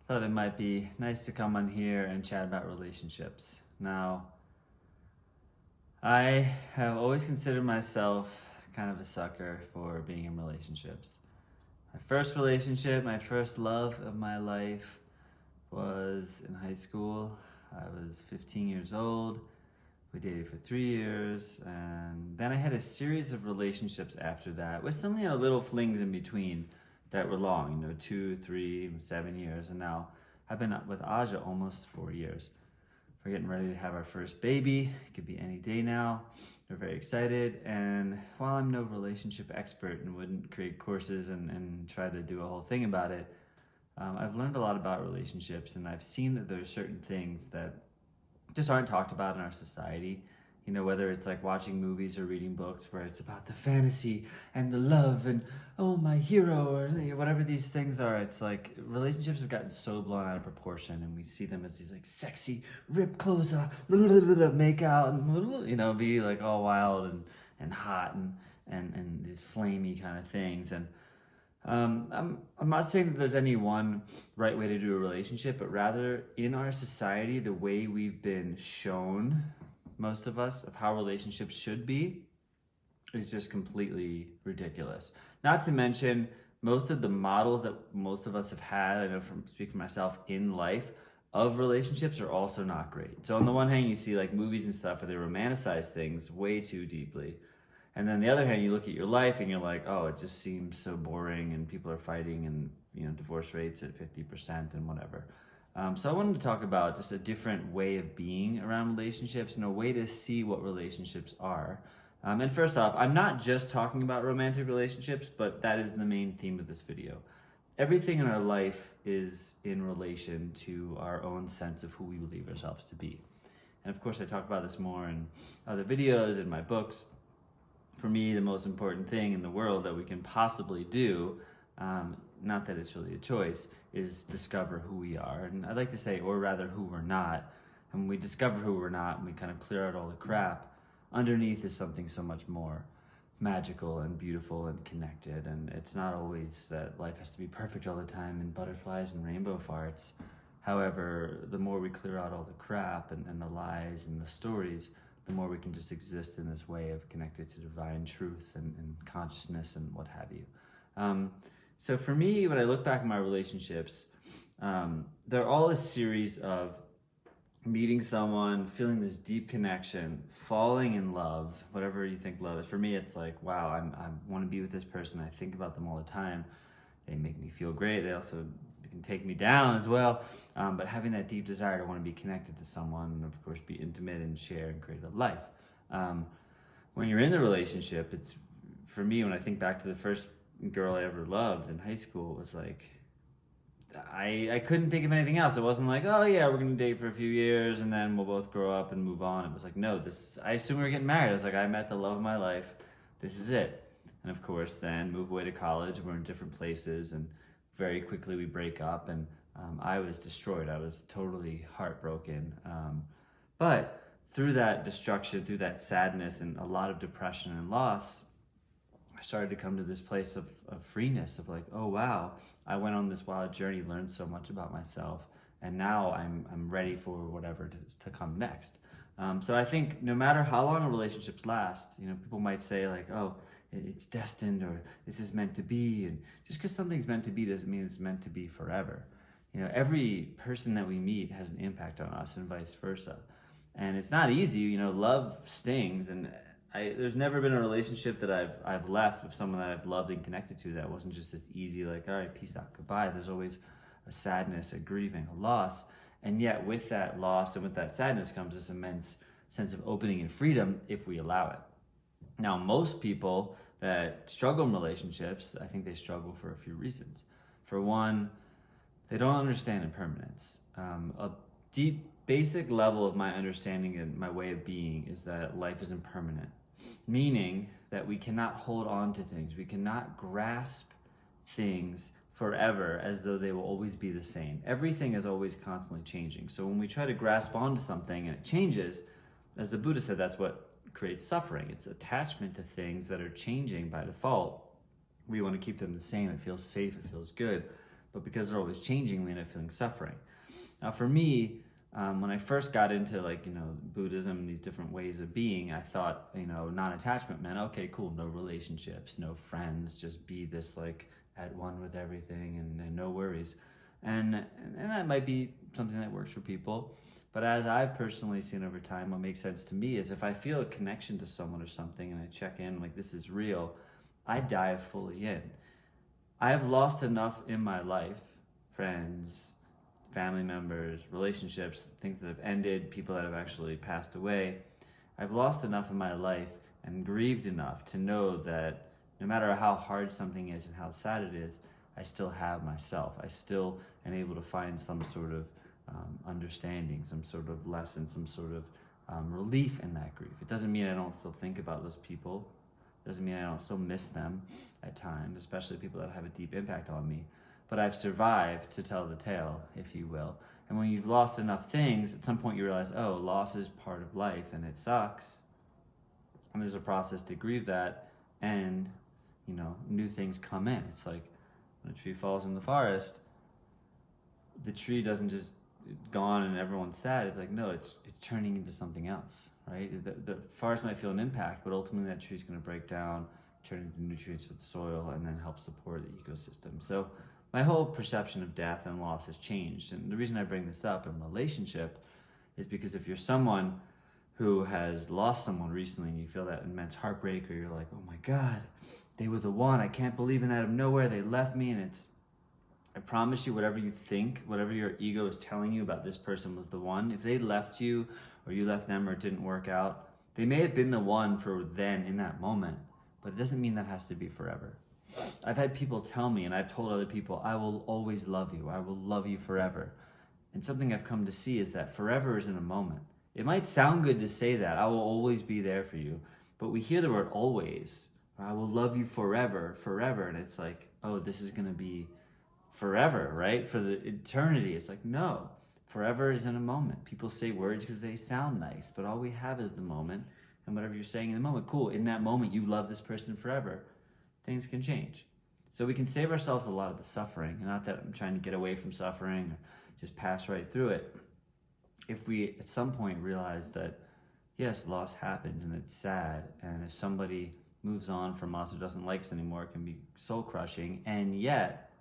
thought it might be nice to come on here and chat about relationships. Now, I have always considered myself kind of a sucker for being in relationships. My first relationship, my first love of my life was in high school. I was 15 years old. We dated for 3 years, and then I had a series of relationships after that with some, little flings in between that were long, 2, 3, 7 years, and now I've been with Aja almost 4 years. We're getting ready to have our first baby. It could be any day now. We're very excited, and while I'm no relationship expert and wouldn't create courses and try to do a whole thing about it, I've learned a lot about relationships, and I've seen that there are certain things that just aren't talked about in our society. Whether it's like watching movies or reading books where it's about the fantasy and the love and, oh, my hero, or whatever these things are. It's like relationships have gotten so blown out of proportion, and we see them as these like sexy, rip clothes, make out, and, be like all wild and hot and these flamey kind of things. And I'm not saying that there's any one right way to do a relationship, but rather in our society, the way we've been shown, most of us, of how relationships should be is just completely ridiculous. Not to mention, most of the models that most of us have had, I know speak for myself, in life of relationships are also not great. So on the one hand, you see like movies and stuff where they romanticize things way too deeply. And then the other hand, you look at your life and you're like, oh, it just seems so boring and people are fighting and, divorce rates at 50% and whatever. So I wanted to talk about just a different way of being around relationships and a way to see what relationships are. And first off, I'm not just talking about romantic relationships, but that is the main theme of this video. Everything in our life is in relation to our own sense of who we believe ourselves to be. And of course, I talk about this more in other videos, in my books. For me, the most important thing in the world that we can possibly do, not that it's really a choice, is discover who we are. And I'd like to say, or rather who we're not. And when we discover who we're not and we kind of clear out all the crap, underneath is something so much more magical and beautiful and connected. And it's not always that life has to be perfect all the time and butterflies and rainbow farts. However, the more we clear out all the crap and the lies and the stories, the more we can just exist in this way of connected to divine truth and consciousness and what have you. So for me, when I look back at my relationships, they're all a series of meeting someone, feeling this deep connection, falling in love, whatever you think love is. For me, it's like, wow, I want to be with this person. I think about them all the time. They make me feel great. They also can take me down as well. But having that deep desire to want to be connected to someone and, of course, be intimate and share and create a life. When you're in the relationship, it's, for me, when I think back to the first girl I ever loved in high school, it was like, I couldn't think of anything else. It wasn't like, oh yeah, we're going to date for a few years and then we'll both grow up and move on. It was like, no, I assume we're getting married. I was like, I met the love of my life. This is it. And of course, then move away to college. We're in different places, and very quickly we break up, and I was destroyed. I was totally heartbroken. But through that destruction, through that sadness and a lot of depression and loss, I started to come to this place of freeness, of like, oh wow, I went on this wild journey, learned so much about myself, and now I'm ready for whatever to come next. So I think no matter how long a relationships last, people might say like, oh, it's destined, or this is meant to be, and just because something's meant to be doesn't mean it's meant to be forever. Every person that we meet has an impact on us, and vice versa. And it's not easy. Love stings, and there's never been a relationship that I've left with someone that I've loved and connected to that wasn't just this easy, like, all right, peace out, goodbye. There's always a sadness, a grieving, a loss. And yet with that loss and with that sadness comes this immense sense of opening and freedom if we allow it. Now, most people that struggle in relationships, I think they struggle for a few reasons. For one, they don't understand impermanence. A deep, basic level of my understanding and my way of being is that life is impermanent, meaning that we cannot hold on to things. We cannot grasp things forever as though they will always be the same. Everything is always constantly changing. So when we try to grasp onto something and it changes, as the Buddha said, that's what creates suffering. It's attachment to things that are changing by default. We want to keep them the same. It feels safe, it feels good. but because they're always changing, we end up feeling suffering. Now for me, when I first got into Buddhism and these different ways of being, I thought, non-attachment meant, okay, cool, no relationships, no friends, just be this like at one with everything and no worries. And that might be something that works for people. But as I've personally seen over time, what makes sense to me is if I feel a connection to someone or something and I check in, like this is real, I dive fully in. I have lost enough in my life, friends, family members, relationships, things that have ended, people that have actually passed away. I've lost enough in my life and grieved enough to know that no matter how hard something is and how sad it is, I still have myself. I still am able to find some sort of understanding, some sort of lesson, some sort of relief in that grief. It doesn't mean I don't still think about those people. It doesn't mean I don't still miss them at times, especially people that have a deep impact on me. But I've survived to tell the tale, if you will. And when you've lost enough things, at some point you realize, oh, loss is part of life and it sucks. And there's a process to grieve that, and new things come in. It's like when a tree falls in the forest, the tree doesn't just gone and everyone's sad. It's like, no, it's turning into something else, right? The forest might feel an impact, but ultimately that tree's going to break down, turn into nutrients for the soil, and then help support the ecosystem. So my whole perception of death and loss has changed. And the reason I bring this up in relationship is because if you're someone who has lost someone recently and you feel that immense heartbreak, or you're like, oh my God, they were the one, I can't believe it, out of nowhere they left me, and I promise you, whatever you think, whatever your ego is telling you about this person was the one, if they left you or you left them or it didn't work out, they may have been the one for then in that moment, but it doesn't mean that has to be forever. I've had people tell me, and I've told other people, I will always love you. I will love you forever. And something I've come to see is that forever is in a moment. It might sound good to say that, I will always be there for you, but we hear the word always. I will love you forever, and it's like, oh, this is going to be forever, right? For the eternity. It's like, no, forever is in a moment. People say words because they sound nice, but all we have is the moment, and whatever you're saying in the moment, cool, in that moment you love this person forever. Things can change. So we can save ourselves a lot of the suffering, and not that I'm trying to get away from suffering or just pass right through it. If we at some point realize that, yes, loss happens and it's sad, and if somebody moves on from us or doesn't like us anymore, it can be soul crushing, and yet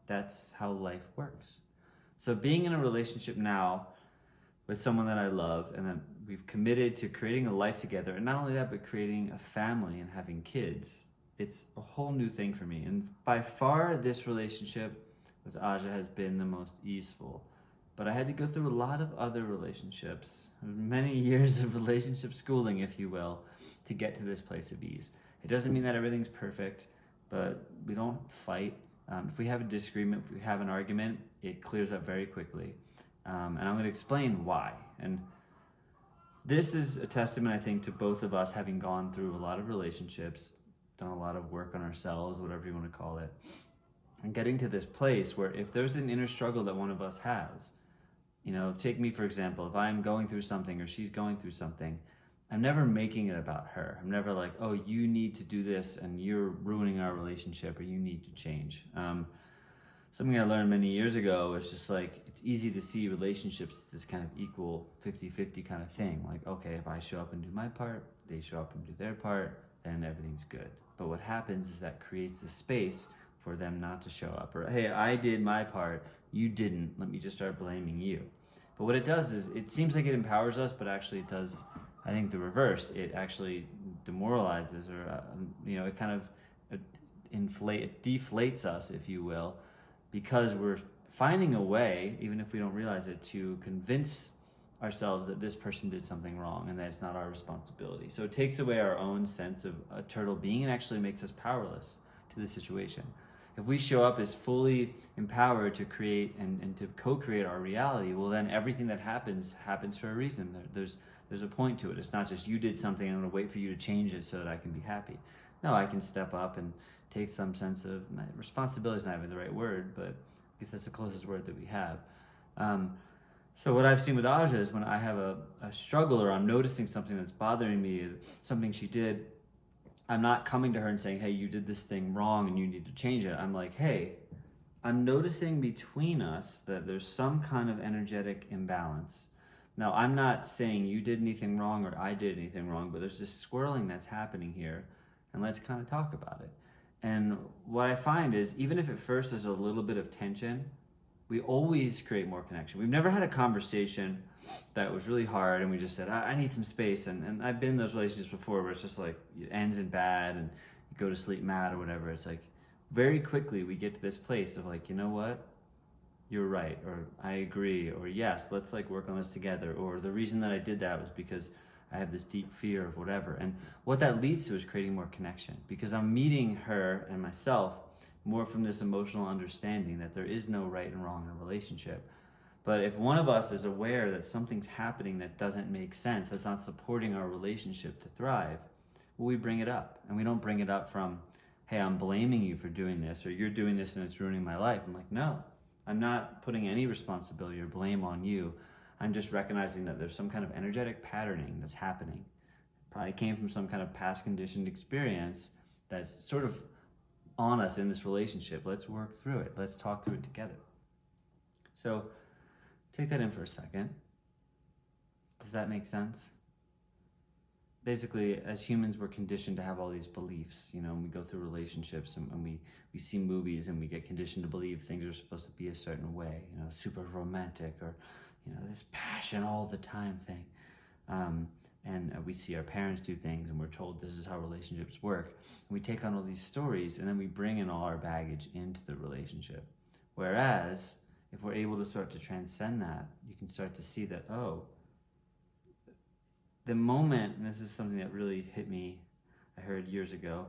that's how life works. So being in a relationship now with someone that I love, and that we've committed to creating a life together, and not only that, but creating a family and having kids, it's a whole new thing for me. And by far, this relationship with Aja has been the most easeful. But I had to go through a lot of other relationships, many years of relationship schooling, if you will, to get to this place of ease. It doesn't mean that everything's perfect, but we don't fight. If we have a disagreement, if we have an argument, it clears up very quickly. And I'm going to explain why. And this is a testament, I think, to both of us having gone through a lot of relationships, done a lot of work on ourselves, whatever you want to call it, and getting to this place where if there's an inner struggle that one of us has, take me for example, if I'm going through something or she's going through something, I'm never making it about her. I'm never like, oh, you need to do this and you're ruining our relationship, or you need to change. Something I learned many years ago is just like, it's easy to see relationships as this kind of equal 50-50 kind of thing. Like, okay, if I show up and do my part, they show up and do their part, then everything's good. But what happens is that creates the space for them not to show up. Or, hey, I did my part, you didn't, let me just start blaming you. But what it does is, it seems like it empowers us, but actually it does, I think, the reverse. It actually demoralizes, or it kind of it deflates us, if you will, because we're finding a way, even if we don't realize it, to convince ourselves that this person did something wrong and that it's not our responsibility. So it takes away our own sense of a turtle being and actually makes us powerless to the situation. If we show up as fully empowered to create and to co-create our reality, well, then everything that happens for a reason. There's a point to it. It's not just you did something, I'm going to wait for you to change it so that I can be happy. No, I can step up and take some sense of, responsibility is not even the right word, but I guess that's the closest word that we have. So what I've seen with Aja is when I have a struggle, or I'm noticing something that's bothering me, something she did, I'm not coming to her and saying, hey, you did this thing wrong and you need to change it. I'm like, hey, I'm noticing between us that there's some kind of energetic imbalance. Now, I'm not saying you did anything wrong or I did anything wrong, but there's this swirling that's happening here, and let's kind of talk about it. And what I find is, even if at first there's a little bit of tension, we always create more connection. We've never had a conversation that was really hard and we just said, I need some space. And I've been in those relationships before where it's just like, it ends in bad and you go to sleep mad or whatever. It's like, very quickly we get to this place of like, you know what? You're right, or I agree, or yes, let's like work on this together, or the reason that I did that was because I have this deep fear of whatever. And what that leads to is creating more connection, because I'm meeting her and myself more from this emotional understanding that there is no right and wrong in a relationship. But if one of us is aware that something's happening that doesn't make sense, that's not supporting our relationship to thrive, well, we bring it up. And we don't bring it up from, hey, I'm blaming you for doing this, or you're doing this and it's ruining my life. I'm like, no, I'm not putting any responsibility or blame on you. I'm just recognizing that there's some kind of energetic patterning that's happening. Probably came from some kind of past conditioned experience that's sort of on us in this relationship. Let's work through it. Let's talk through it together. So take that in for a second. Does that make sense? Basically, as humans, we're conditioned to have all these beliefs. You know, we go through relationships and we see movies and we get conditioned to believe things are supposed to be a certain way, you know, super romantic, or, you know, this passion all the time thing. And we see our parents do things and we're told this is how relationships work. And we take on all these stories and then we bring in all our baggage into the relationship. Whereas, if we're able to start to transcend that, you can start to see that, oh, the moment, and this is something that really hit me, I heard years ago,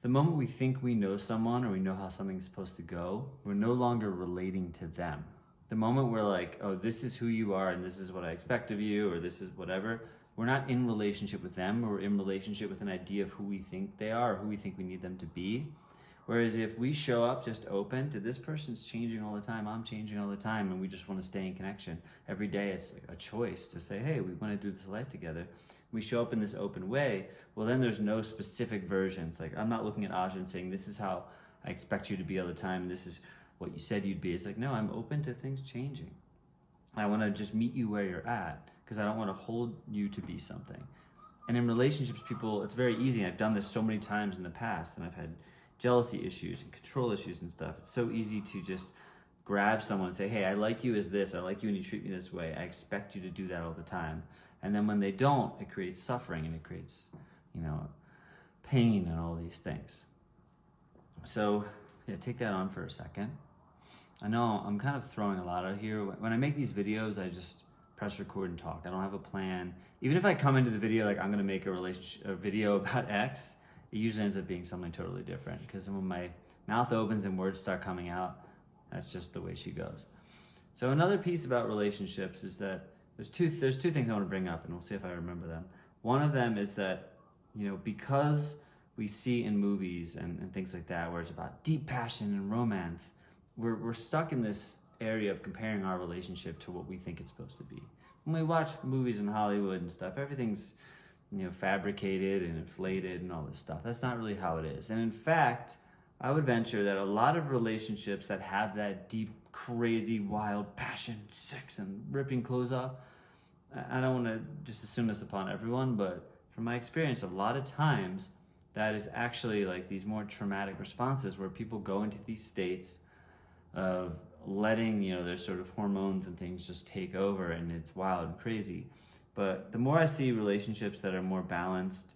the moment we think we know someone or we know how something's supposed to go, we're no longer relating to them. The moment we're like, oh, this is who you are and this is what I expect of you, or this is whatever, we're not in relationship with them, we're in relationship with an idea of who we think they are or who we think we need them to be. Whereas if we show up just open to, this person's changing all the time, I'm changing all the time, and we just want to stay in connection. Every day it's like a choice to say, hey, we want to do this life together. We show up in this open way, well then there's no specific versions. Like, I'm not looking at Aja and saying, this is how I expect you to be all the time, and this is what you said you'd be. It's like, no, I'm open to things changing. I want to just meet you where you're at, because I don't want to hold you to be something. And in relationships, people, it's very easy. I've done this so many times in the past, and I've had jealousy issues and control issues and stuff. It's so easy to just grab someone and say, hey, I like you as this, I like you when you treat me this way, I expect you to do that all the time. And then when they don't, it creates suffering and it creates, you know, pain and all these things. So yeah, take that on for a second. I know I'm kind of throwing a lot out here. When I make these videos, I just press record and talk. I don't have a plan. Even if I come into the video like I'm gonna make a video about X, it usually ends up being something totally different, because when my mouth opens and words start coming out, that's just the way she goes. So another piece about relationships is that there's two things I want to bring up, and we'll see if I remember them. One of them is that, you know, because we see in movies and things like that where it's about deep passion and romance, we're stuck in this area of comparing our relationship to what we think it's supposed to be. When we watch movies in Hollywood and stuff, everything's, you know, fabricated and inflated and all this stuff. That's not really how it is. And in fact, I would venture that a lot of relationships that have that deep, crazy, wild passion, sex, and ripping clothes off, I don't want to just assume this upon everyone, but from my experience, a lot of times that is actually like these more traumatic responses where people go into these states of letting, you know, their sort of hormones and things just take over, and it's wild and crazy. But the more I see relationships that are more balanced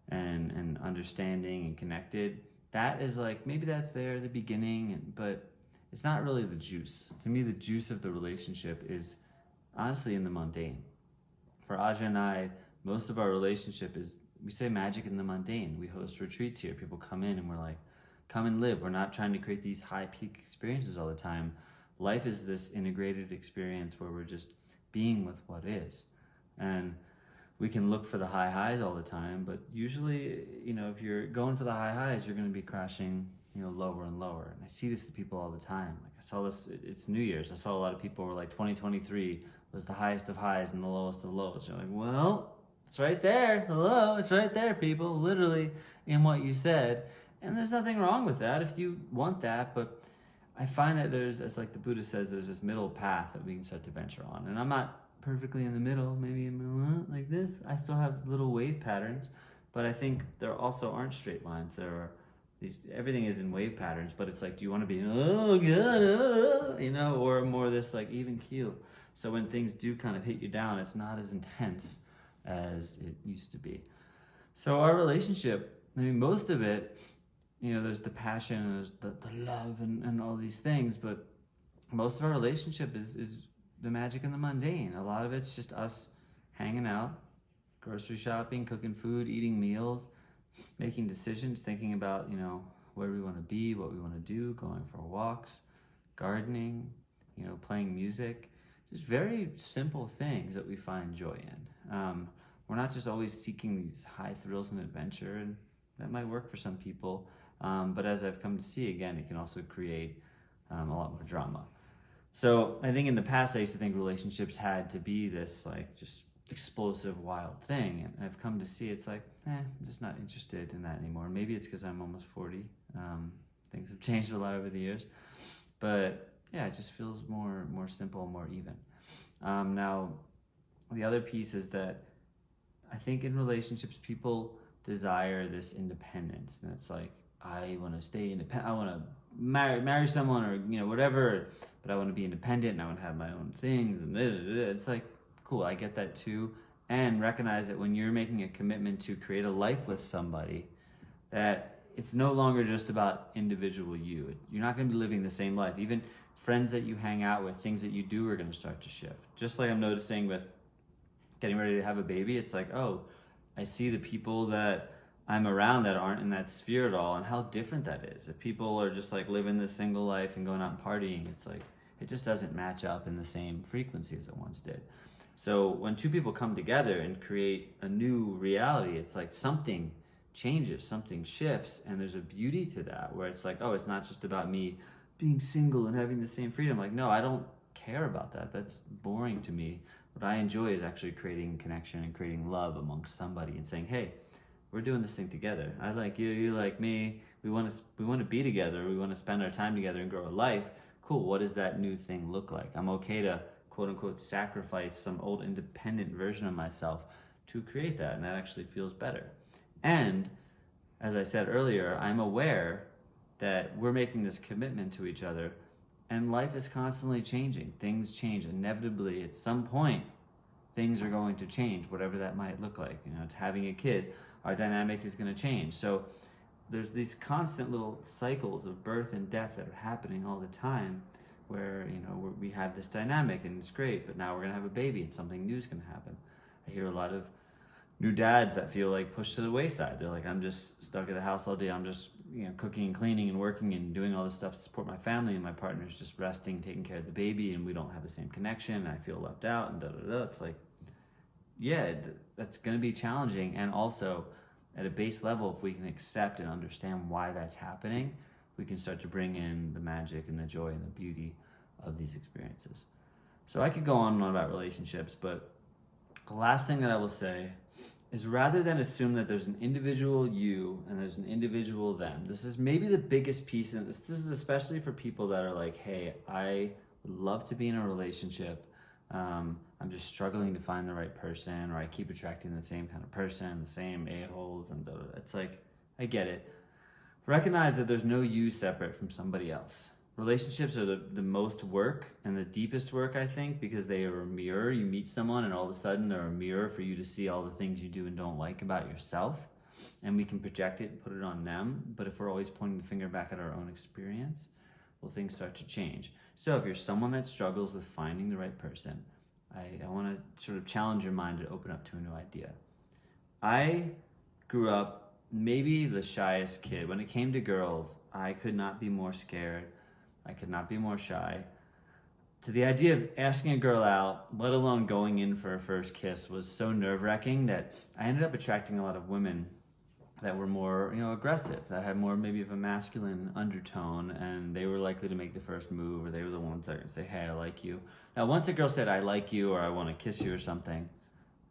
and understanding and connected, that is like, maybe that's there at the beginning, but it's not really the juice. To me, the juice of the relationship is honestly in the mundane. For Aja and I, most of our relationship is, we say magic in the mundane. We host retreats here. People come in and we're like, come and live. We're not trying to create these high peak experiences all the time. Life is this integrated experience where we're just being with what is. And we can look for the high highs all the time, but usually, you know, if you're going for the high highs, you're going to be crashing, you know, lower and lower. And I see this to people all the time. Like, I saw this, it's New Year's. I saw a lot of people were like, 2023 was the highest of highs and the lowest of lows. You're like, well, it's right there. Hello, it's right there, people, literally in what you said. And there's nothing wrong with that if you want that, but I find that there's, as like the Buddha says, there's this middle path that we can start to venture on. And I'm not perfectly in the middle, maybe like this. I still have little wave patterns, but I think there also aren't straight lines. There are these, everything is in wave patterns, but it's like, do you want to be, oh God, or more this like even keel? So when things do kind of hit you down, it's not as intense as it used to be. So our relationship, I mean, most of it, there's the passion and there's the love and all these things, but most of our relationship is the magic and the mundane. A lot of it's just us hanging out, grocery shopping, cooking food, eating meals, making decisions, thinking about, where we want to be, what we want to do, going for walks, gardening, playing music. Just very simple things that we find joy in. We're not just always seeking these high thrills and adventure, and that might work for some people. But as I've come to see, again, it can also create a lot more drama. So I think in the past, I used to think relationships had to be this like just explosive, wild thing. And I've come to see it's like, I'm just not interested in that anymore. Maybe it's because I'm almost 40. Things have changed a lot over the years. But yeah, it just feels more simple, more even. Now, the other piece is that I think in relationships, people desire this independence. And it's like, I want to stay independent. I want to marry someone or, whatever, but I want to be independent and I want to have my own things. And it's like, cool, I get that too. And recognize that when you're making a commitment to create a life with somebody, that it's no longer just about individual you. You're not going to be living the same life. Even friends that you hang out with, things that you do are going to start to shift. Just like I'm noticing with getting ready to have a baby, it's like, oh, I see the people that I'm around that aren't in that sphere at all, and how different that is. If people are just like living this single life and going out and partying, it's like, it just doesn't match up in the same frequency as it once did. So when two people come together and create a new reality, it's like something changes, something shifts, and there's a beauty to that where it's like, oh, it's not just about me being single and having the same freedom. Like, no, I don't care about that. That's boring to me. What I enjoy is actually creating connection and creating love amongst somebody and saying, hey, we're doing this thing together. I like you, you like me. We want to be together. We want to spend our time together and grow a life. Cool. What does that new thing look like? I'm okay to quote unquote sacrifice some old independent version of myself to create that, and that actually feels better. And as I said earlier, I'm aware that we're making this commitment to each other, and life is constantly changing. Things change inevitably. At some point, things are going to change, whatever that might look like. It's having a kid. Our dynamic is going to change. So there's these constant little cycles of birth and death that are happening all the time where, we have this dynamic and it's great, but now we're going to have a baby and something new is going to happen. I hear a lot of new dads that feel like pushed to the wayside. They're like, I'm just stuck at the house all day. I'm just, cooking and cleaning and working and doing all this stuff to support my family, and my partner's just resting, taking care of the baby, and we don't have the same connection, and I feel left out, and da-da-da. It's like, yeah, that's going to be challenging. And also at a base level, if we can accept and understand why that's happening, we can start to bring in the magic and the joy and the beauty of these experiences. So I could go on and on about relationships, but the last thing that I will say is, rather than assume that there's an individual you and there's an individual them, this is maybe the biggest piece, and this is especially for people that are like, hey, I would love to be in a relationship, I'm just struggling to find the right person, or I keep attracting the same kind of person, the same a-holes, and it's like, I get it. Recognize that there's no you separate from somebody else. Relationships are the most work and the deepest work, I think, because they are a mirror. You meet someone and all of a sudden they're a mirror for you to see all the things you do and don't like about yourself. And we can project it and put it on them. But if we're always pointing the finger back at our own experience, well, things start to change. So if you're someone that struggles with finding the right person, I want to sort of challenge your mind to open up to a new idea. I grew up maybe the shyest kid. When it came to girls, I could not be more scared. I could not be more shy. To the idea of asking a girl out, let alone going in for a first kiss, was so nerve-wracking that I ended up attracting a lot of women that were more, aggressive, that had more maybe of a masculine undertone, and they were likely to make the first move, or they were the ones that would say, hey, I like you. Now, once a girl said, I like you, or I want to kiss you or something,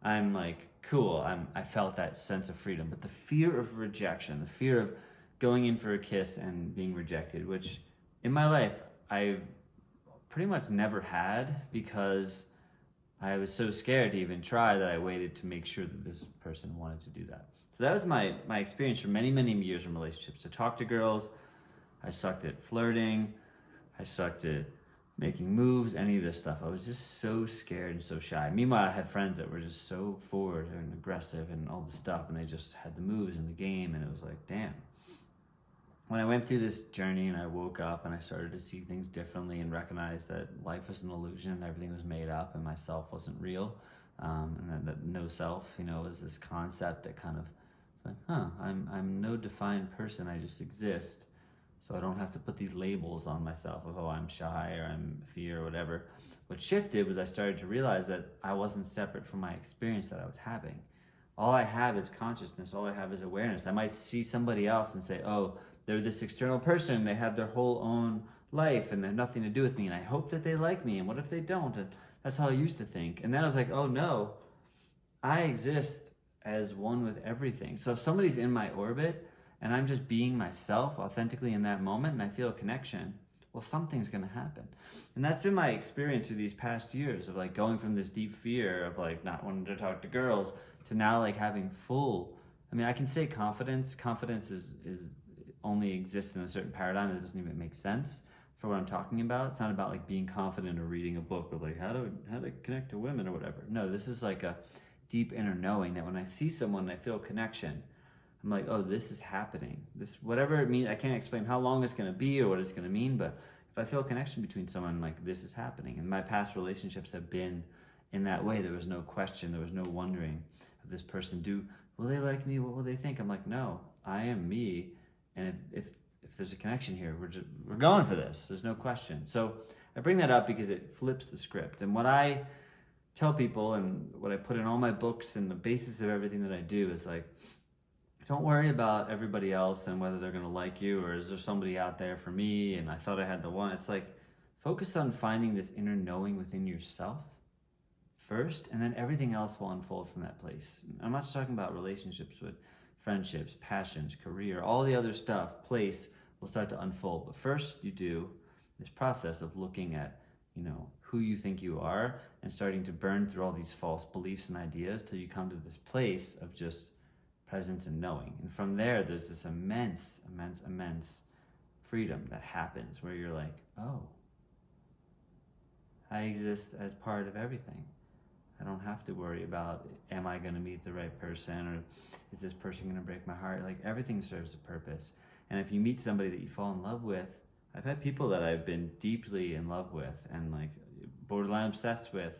I'm like, cool, I felt that sense of freedom. But the fear of rejection, the fear of going in for a kiss and being rejected, which in my life, I pretty much never had, because I was so scared to even try that I waited to make sure that this person wanted to do that. So that was my experience for many, many years in relationships. To talk to girls, I sucked at flirting, I sucked at making moves, any of this stuff. I was just so scared and so shy. Meanwhile, I had friends that were just so forward and aggressive and all this stuff, and they just had the moves in the game, and it was like, damn. When I went through this journey and I woke up and I started to see things differently and recognize that life was an illusion and everything was made up and myself wasn't real, and that no self, was this concept that kind of like, I'm no defined person, I just exist. So I don't have to put these labels on myself of, I'm shy or I'm fear or whatever. What shifted was I started to realize that I wasn't separate from my experience that I was having. All I have is consciousness, all I have is awareness. I might see somebody else and say, oh, they're this external person, they have their whole own life and they have nothing to do with me, and I hope that they like me, and what if they don't? And that's how I used to think. And then I was like, oh no, I exist as one with everything. So if somebody's in my orbit and I'm just being myself authentically in that moment and I feel a connection, well, something's gonna happen. And that's been my experience through these past years of like going from this deep fear of like not wanting to talk to girls to now like having full, I can say confidence. Confidence is only exists in a certain paradigm that doesn't even make sense for what I'm talking about. It's not about like being confident or reading a book or like how to connect to women or whatever. No, this is like a deep inner knowing that when I see someone and I feel connection, I'm like, oh, this is happening. This, whatever it means, I can't explain how long it's going to be or what it's going to mean, but if I feel a connection between someone, like this is happening. And my past relationships have been in that way. There was no question, there was no wondering of this person, will they like me? What will they think? I'm like, no, I am me. And if there's a connection here, we're going for this. There's no question. So I bring that up because it flips the script. And what I tell people and what I put in all my books and the basis of everything that I do is like, don't worry about everybody else and whether they're going to like you, or is there somebody out there for me and I thought I had the one. It's like, focus on finding this inner knowing within yourself first, and then everything else will unfold from that place. I'm not just talking about relationships, but friendships, passions, career, all the other stuff, place will start to unfold. But first you do this process of looking at, who you think you are and starting to burn through all these false beliefs and ideas till you come to this place of just presence and knowing. And from there, there's this immense freedom that happens where you're like, oh, I exist as part of everything. I don't have to worry about, am I going to meet the right person, or is this person going to break my heart? Like, everything serves a purpose. And if you meet somebody that you fall in love with, I've had people that I've been deeply in love with and like borderline obsessed with,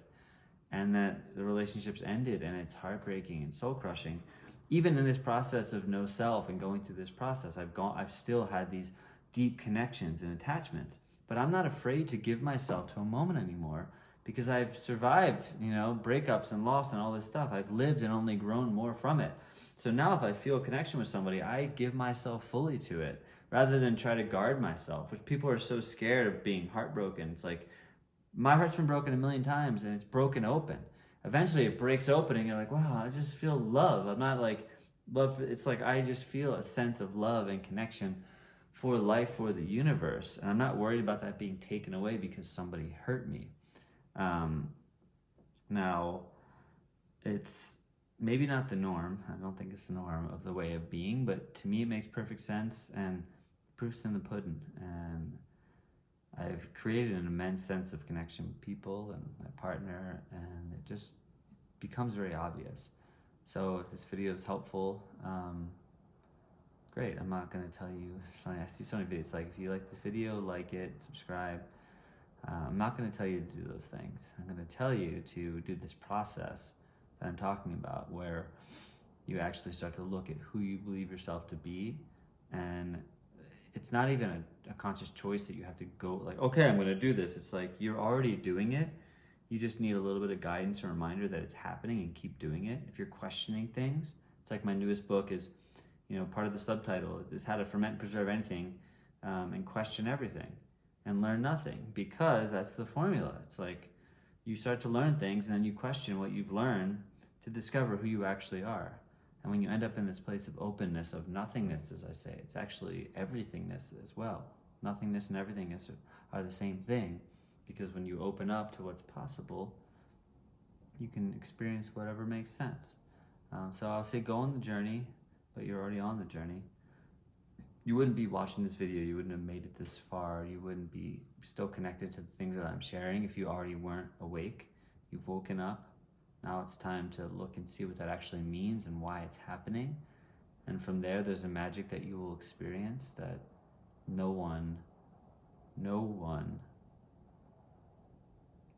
and that the relationships ended, and it's heartbreaking and soul crushing. Even in this process of no self and going through this process, I've still had these deep connections and attachments, but I'm not afraid to give myself to a moment anymore, because I've survived, breakups and loss and all this stuff. I've lived and only grown more from it. So now if I feel a connection with somebody, I give myself fully to it rather than try to guard myself, which people are so scared of being heartbroken. It's like, my heart's been broken a million times and it's broken open. Eventually it breaks open and you're like, wow, I just feel love. I'm not like love. It's like, I just feel a sense of love and connection for life, for the universe. And I'm not worried about that being taken away because somebody hurt me. Now, it's maybe not the norm. I don't think it's the norm of the way of being, but to me it makes perfect sense, and proof's in the pudding. And I've created an immense sense of connection with people and my partner, and it just becomes very obvious. So if this video is helpful, great. I'm not going to tell you. It's funny, I see so many videos like, if you like this video, like it, subscribe. I'm not going to tell you to do those things. I'm going to tell you to do this process that I'm talking about, where you actually start to look at who you believe yourself to be. And it's not even a conscious choice that you have to go like, okay, I'm going to do this. It's like, you're already doing it. You just need a little bit of guidance or reminder that it's happening, and keep doing it. If you're questioning things, it's like my newest book is, part of the subtitle is how to ferment, preserve anything, and question everything and learn nothing, because that's the formula. It's like, you start to learn things and then you question what you've learned to discover who you actually are. And when you end up in this place of openness, of nothingness, as I say, it's actually everythingness as well. Nothingness and everything are the same thing, because when you open up to what's possible, you can experience whatever makes sense. So I'll say go on the journey, but you're already on the journey. You wouldn't be watching this video, you wouldn't have made it this far, you wouldn't be still connected to the things that I'm sharing if you already weren't awake. You've woken up. Now it's time to look and see what that actually means and why it's happening. And from there, there's a magic that you will experience that no one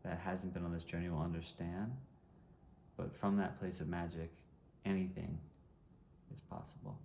that hasn't been on this journey will understand. But from that place of magic, anything is possible.